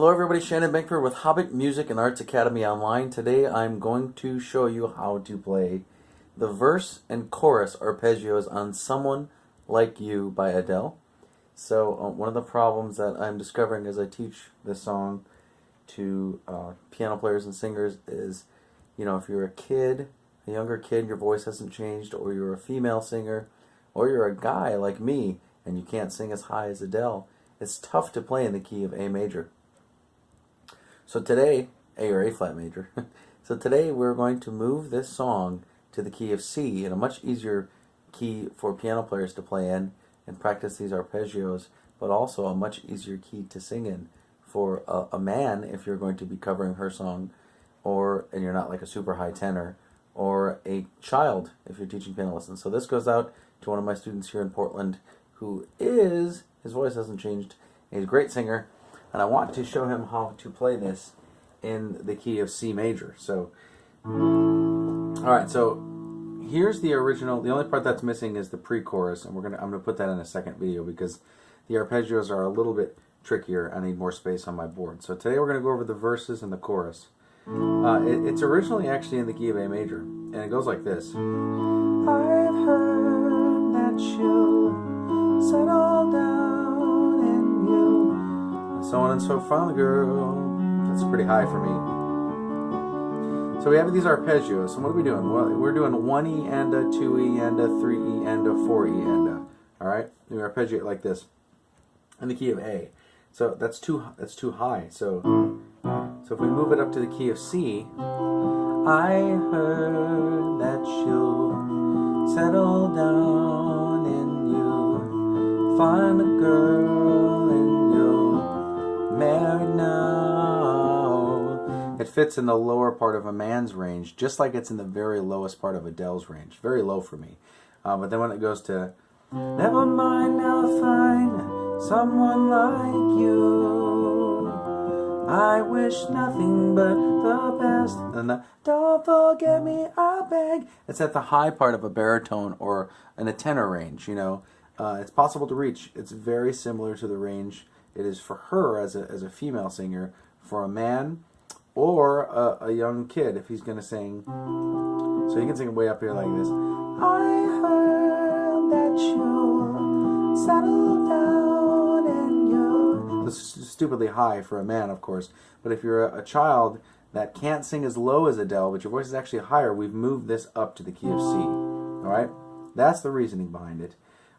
Hello everybody, Shannon Bankford with Hobbit Music and Arts Academy Online. Today I'm going to show you how to play the verse and chorus arpeggios on Someone Like You by Adele. So one of the problems that I'm discovering as I teach this song to piano players and singers is, if you're a kid, a younger kid, your voice hasn't changed, or you're a female singer, or you're a guy like me and you can't sing as high as Adele, it's tough to play in the key of A major. So today, A or A flat major. So today we're going to move this song to the key of C, in a much easier key for piano players to play in and practice these arpeggios, but also a much easier key to sing in for a man if you're going to be covering her song, and you're not like a super high tenor, or a child if you're teaching piano lessons. So this goes out to one of my students here in Portland his voice hasn't changed, he's a great singer, and I want to show him how to play this in the key of C major. So, alright, so here's the original. The only part that's missing is the pre-chorus, and I'm gonna put that in a second video because the arpeggios are a little bit trickier. I need more space on my board. So today we're gonna go over the verses and the chorus. It's originally actually in the key of A major, and it goes like this. I've heard that you settle down and you so on and so fun, girl. That's pretty high for me. So we have these arpeggios. So what are we doing? Well, we're doing 1E and a 2E and a 3E and a 4E and a. Alright? We arpeggiate like this in the key of A. So that's too high. So if we move it up to the key of C, I heard that you'll settle down and you find a girl and you'll married now. It fits in the lower part of a man's range, just like it's in the very lowest part of Adele's range. Very low for me. But then when it goes to, never mind, I'll find someone like you. I wish nothing but the best. And don't forget me, I beg. It's at the high part of a baritone or in a tenor range, It's possible to reach. It's very similar to the range it is for her as a female singer. For a man or a young kid, if he's going to sing. So he can sing way up here like this. I heard that you settled down and you. This is stupidly high for a man, of course. But if you're a child that can't sing as low as Adele, but your voice is actually higher, we've moved this up to the key of C. Alright? That's the reasoning behind it.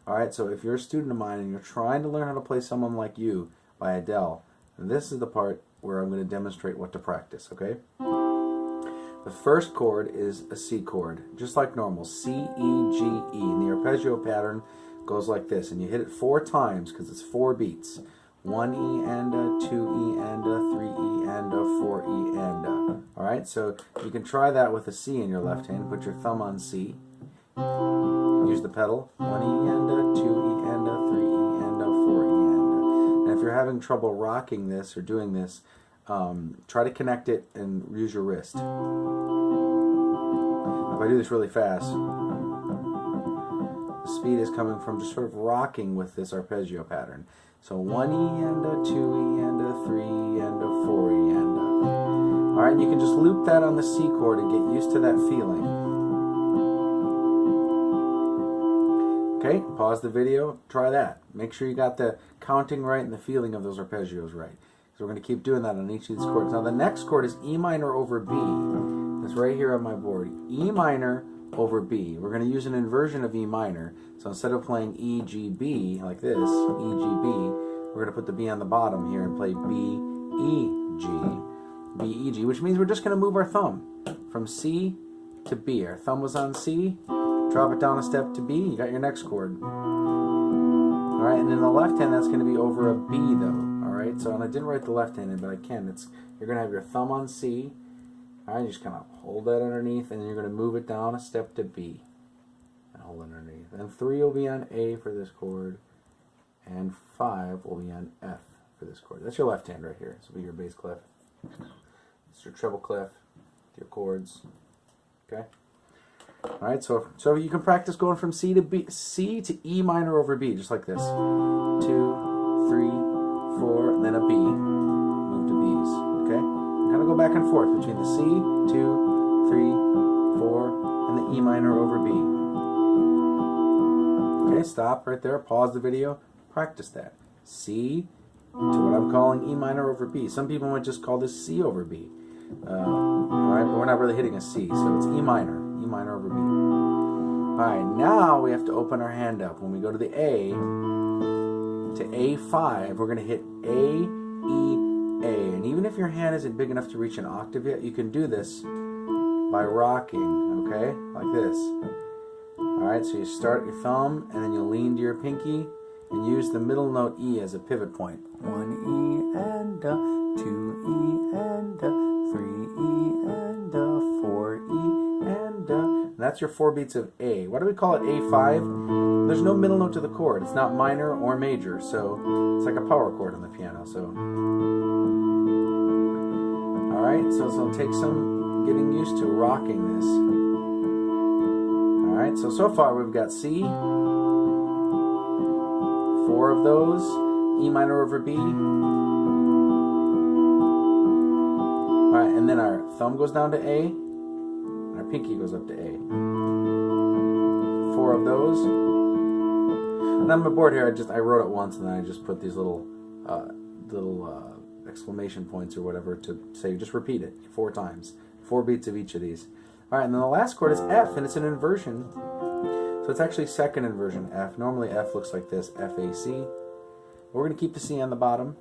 Alright, so if you're a student of mine and you're trying to learn how to play Someone Like You by Adele, this is the part where I'm going to demonstrate what to practice, okay? The first chord is a C chord, just like normal, C, E, G, E. And the arpeggio pattern goes like this, and you hit it 4 times because it's 4 beats. 1E and a, 2E and a, 3E and a, 4E and a. Alright, so you can try that with a C in your left hand. Put your thumb on C. Use the pedal. 1E and a, 2E and a, 3E and a, 4E and a. And if you're having trouble rocking this or doing this, try to connect it and use your wrist. If I do this really fast, the speed is coming from just sort of rocking with this arpeggio pattern. So 1E and a, 2E and a, 3E and a, 4E and a. Alright, you can just loop that on the C chord and get used to that feeling. Okay, pause the video, try that. Make sure you got the counting right and the feeling of those arpeggios right. So we're going to keep doing that on each of these chords. Now the next chord is E minor over B. It's right here on my board. E minor over B. We're going to use an inversion of E minor. So instead of playing E, G, B like this, E, G, B, we're going to put the B on the bottom here and play B, E, G. B, E, G, which means we're just going to move our thumb from C to B. Our thumb was on C. Drop it down a step to B, you got your next chord. Alright, and in the left hand, that's going to be over a B though. Alright, so, and I didn't write the left hand in, but I can. You're going to have your thumb on C. Alright, you just kind of hold that underneath, and then you're going to move it down a step to B. And hold it underneath. And 3 will be on A for this chord, and 5 will be on F for this chord. That's your left hand right here. This will be your bass clef. It's your treble clef, your chords. Okay? Alright, so you can practice going from C to E minor over B, just like this. 2, 3, 4, and then a B. Move to back and forth between the C, 2, 3, 4, and the E minor over B. Okay, stop right there, pause the video, practice that. C to what I'm calling E minor over B. Some people might just call this C over B. Alright, but we're not really hitting a C, so it's E minor over B. Alright, now we have to open our hand up. When we go to the A, to A5, we're going to hit A, E, A. And even if your hand isn't big enough to reach an octave yet, you can do this by rocking, okay? Like this. Alright, so you start your thumb, and then you lean to your pinky, and use the middle note E as a pivot point. 1 E and a, 2 E and a, 3 E and a, 4 E and a. And that's your 4 beats of A. Why do we call it A5? There's no middle note to the chord. It's not minor or major, so it's like a power chord on the piano. So, all right. So it'll take some getting used to rocking this. All right. So far we've got C, 4 of those, E minor over B. All right, and then our thumb goes down to A, and our pinky goes up to A. 4 of those. And on my board here, I wrote it once, and then I just put these little exclamation points or whatever to say, just repeat it 4 times. 4 beats of each of these. All right, and then the last chord is F, and it's an inversion. So it's actually second inversion, F. Normally F looks like this, F, A, C. We're going to keep the C on the bottom.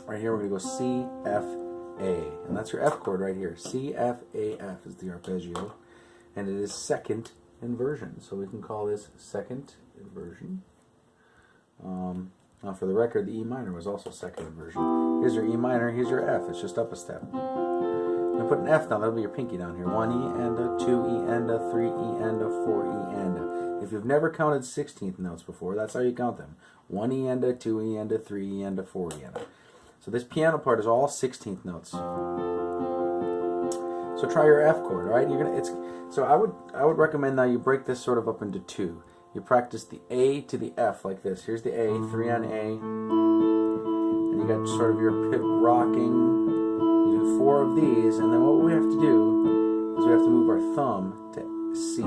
Right here, we're going to go C, F, A. And that's your F chord right here. C, F, A, F is the arpeggio. And it is second inversion. So we can call this second inversion. Now for the record, the E minor was also second inversion. Here's your E minor, here's your F. It's just up a step. Now put an F down, that'll be your pinky down here. 1 E and a, 2 E and a, 3 E and a, 4 E and a. If you've never counted 16th notes before, that's how you count them. 1 E and a, 2 E and a, 3 E and a, 4 E and a. So this piano part is all 16th notes. So try your F chord, all right? So I would recommend now you break this sort of up into 2. You practice the A to the F like this. Here's the A, 3 on A, and you got sort of your rocking. You do 4 of these, and then what we have to do is we have to move our thumb to C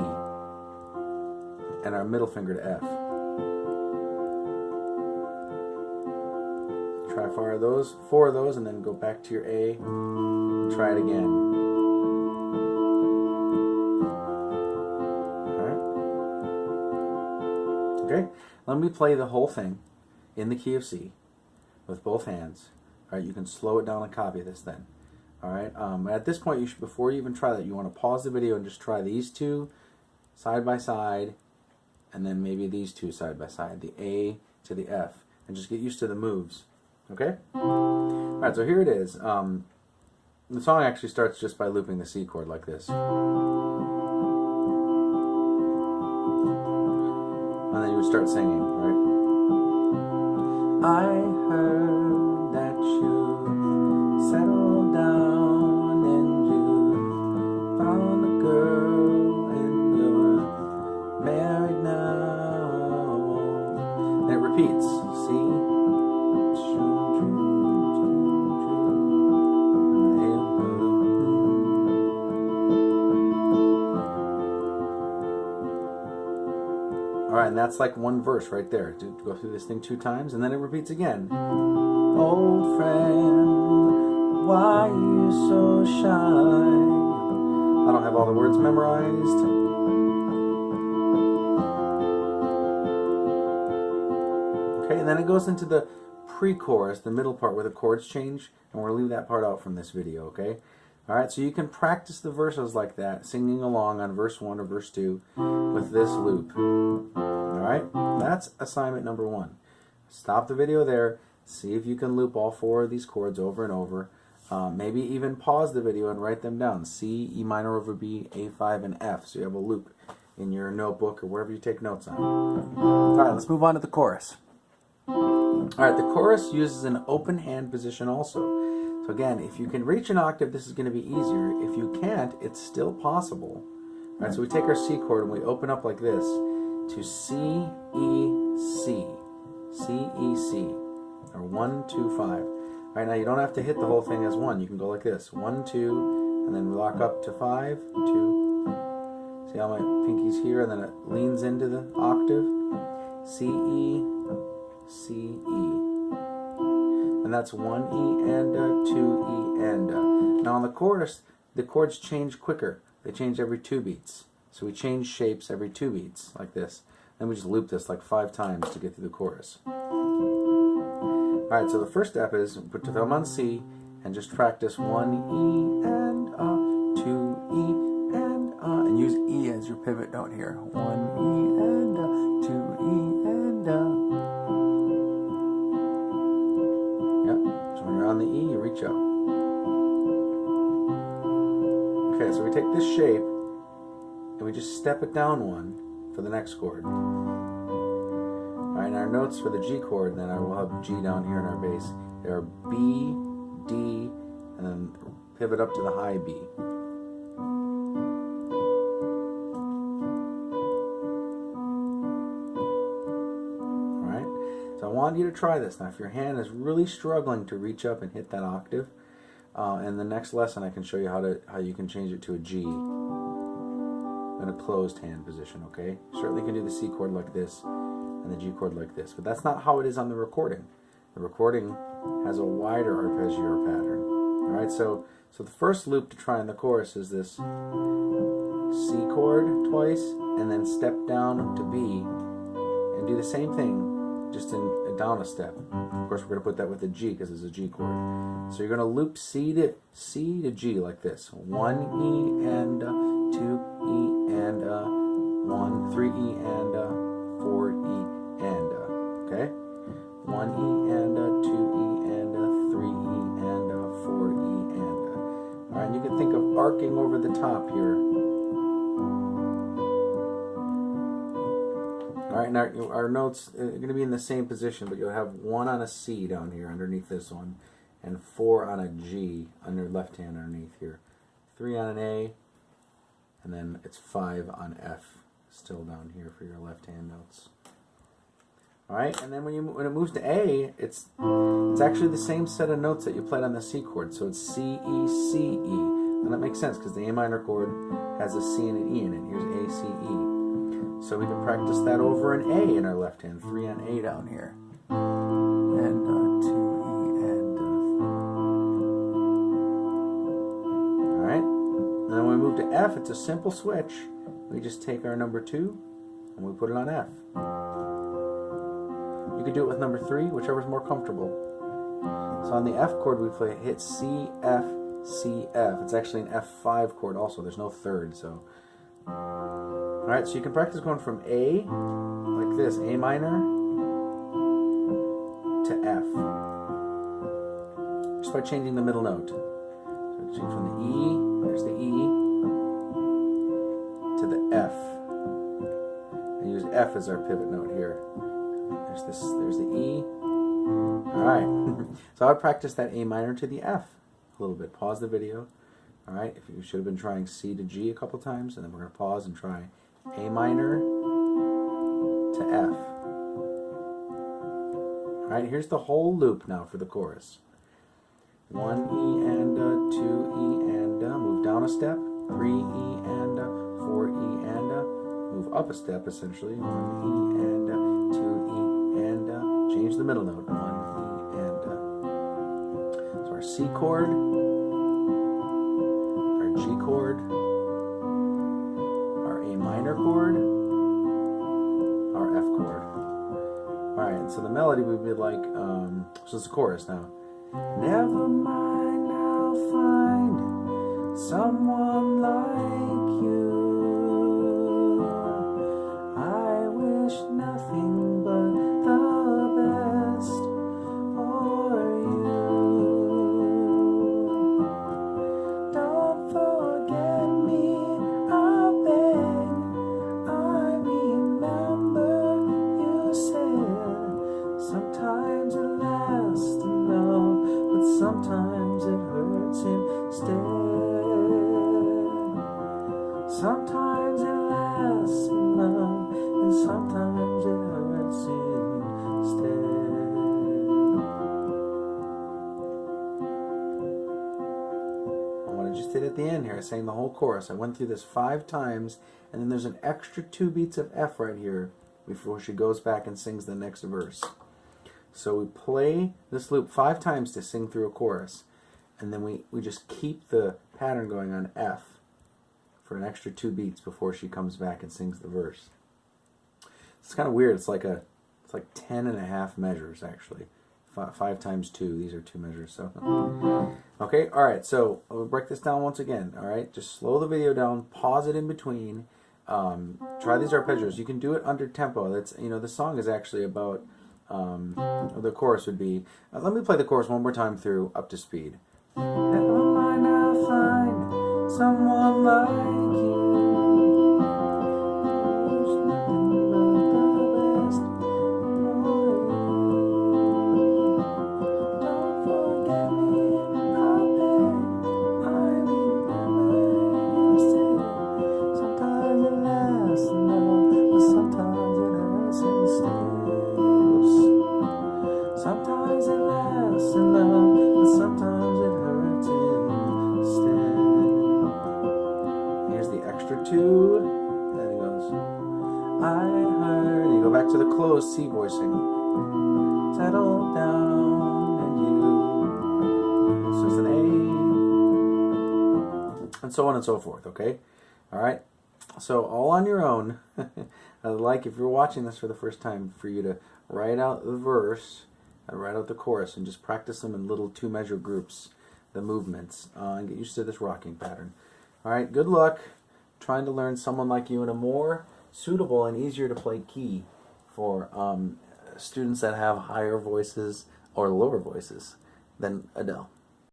and our middle finger to F. Try 4 of those, and then go back to your A and try it again. Okay, let me play the whole thing in the key of C with both hands. All right, you can slow it down and copy this then. All right, at this point, before you even try that, you want to pause the video and just try these 2 side by side, and then maybe these 2 side by side, the A to the F, and just get used to the moves. Okay? All right, so here it is. The song actually starts just by looping the C chord like this. And then you would start singing, right? I heard that you settled down and you found a girl and you're married now. And it repeats, see? Alright, and that's like one verse right there. To go through this thing 2 times, and then it repeats again. Old friend, why are you so shy? I don't have all the words memorized. Okay, and then it goes into the pre-chorus, the middle part where the chords change, and we're going to leave that part out from this video, okay? Alright, so you can practice the verses like that, singing along on verse 1 or verse 2 with this loop. Alright, that's assignment number 1. Stop the video there, see if you can loop all 4 of these chords over and over. Maybe even pause the video and write them down. C, E minor over B, A5, and F, so you have a loop in your notebook or wherever you take notes on. Alright, let's move on to the chorus. Alright, the chorus uses an open hand position also. So again, if you can reach an octave, this is going to be easier. If you can't, it's still possible. All right, so we take our C chord and we open up like this to C, E, C. C, E, C. Or 1, 2, 5. Right, now you don't have to hit the whole thing as one. You can go like this. 1, 2, and then lock up to 5, 2. See how my pinky's here, and then it leans into the octave. C, E, C, E. And that's 1 E and a, 2 E and a. Now on the chorus, the chords change quicker. They change every 2 beats. So we change shapes every 2 beats, like this. Then we just loop this like 5 times to get through the chorus. Alright, so the first step is put the thumb on C and just practice 1 E and a, 2 E and use E as your pivot note here. 1 E and a, 2 E and a. Yep, so when you're on the E, you reach up. Okay, so we take this shape and we just step it down 1 for the next chord. Alright, and our notes for the G chord, and then I will have G down here in our bass. They are B, D, and then pivot up to the high B. Alright, so I want you to try this. Now if your hand is really struggling to reach up and hit that octave, in the next lesson I can show you how you can change it to a G in a closed hand position, okay? Certainly you can do the C chord like this, and the G chord like this. But that's not how it is on the recording. The recording has a wider arpeggio pattern. Alright, so the first loop to try in the chorus is this C chord twice, and then step down to B, and do the same thing, just down a step. Of course, we're going to put that with a G because it's a G chord. So you're going to loop C to G like this. 1 E and a, 2 E and a, 1, 3 E and a, 4 E and a, okay? 1 E and a, 2 E and a, 3 E and a, 4 E and a. Alright, and you can think of arcing over the top here. Alright, now our notes are going to be in the same position, but you'll have 1 on a C down here underneath this one, and 4 on a G on your left hand underneath here. 3 on an A, and then it's 5 on F. Still down here for your left hand notes. Alright, and then when it moves to A, it's actually the same set of notes that you played on the C chord. So it's C, E, C, E. And that makes sense because the A minor chord has a C and an E in it. Here's A, C, E. So we can practice that over an A in our left hand. 3 on A down here. And 2 E and Alright, and then when we move to F, it's a simple switch. We just take our number 2 and we put it on F. You could do it with number 3, whichever's more comfortable. So on the F chord we play hit C, F, C, F. It's actually an F5 chord also. There's no third. So, alright, so you can practice going from A, like this, A minor, to F. Just by changing the middle note. So change from the E, there's the E, to the F, and use F as our pivot note here. There's the E. Alright, so I would practice that A minor to the F a little bit. Pause the video. Alright, if you should have been trying C to G a couple times, and then we're going to pause and try A minor to F. Alright, here's the whole loop now for the chorus. 1 E and a, 2 E and a, move down a step, 3 E and a, 4 E and a, move up a step essentially, 1 E and a, 2 E and a, change the middle note, 1 E and a. So our C chord, our G chord, our A minor chord, our F chord. Alright, so the melody would be like, so it's the chorus now. Never mind, I'll find someone like you. I wish nothing but the best for you. Don't forget me, I beg. I remember you said sometimes it lasts in love, but sometimes it hurts instead. just did at the end here. I sang the whole chorus. I went through this 5 times, and then there's an extra 2 beats of F right here before she goes back and sings the next verse. So we play this loop 5 times to sing through a chorus, and then we just keep the pattern going on F for an extra 2 beats before she comes back and sings the verse. It's kind of weird. It's like 10 and a half measures actually. 5 times 2. These are 2 measures. So okay, all right. So we'll break this down once again. All right, just slow the video down, pause it in between. Try these arpeggios. You can do it under tempo. That's, you know, the song is actually about. The chorus would be. Let me play the chorus one more time through up to speed. Never mind, I'll find someone like you. Sometimes it lasts in love, but sometimes it hurts instead. Here's the extra 2. Then it goes, I heard. You go back to the closed C voicing. Settle down and you. So it's an A. And so on and so forth, okay? All right? So all on your own. I'd like, if you're watching this for the first time, for you to write out the verse, write out the chorus, and just practice them in little 2-measure groups, the movements, and get used to this rocking pattern. All right, good luck trying to learn Someone Like You in a more suitable and easier to play key for students that have higher voices or lower voices than Adele.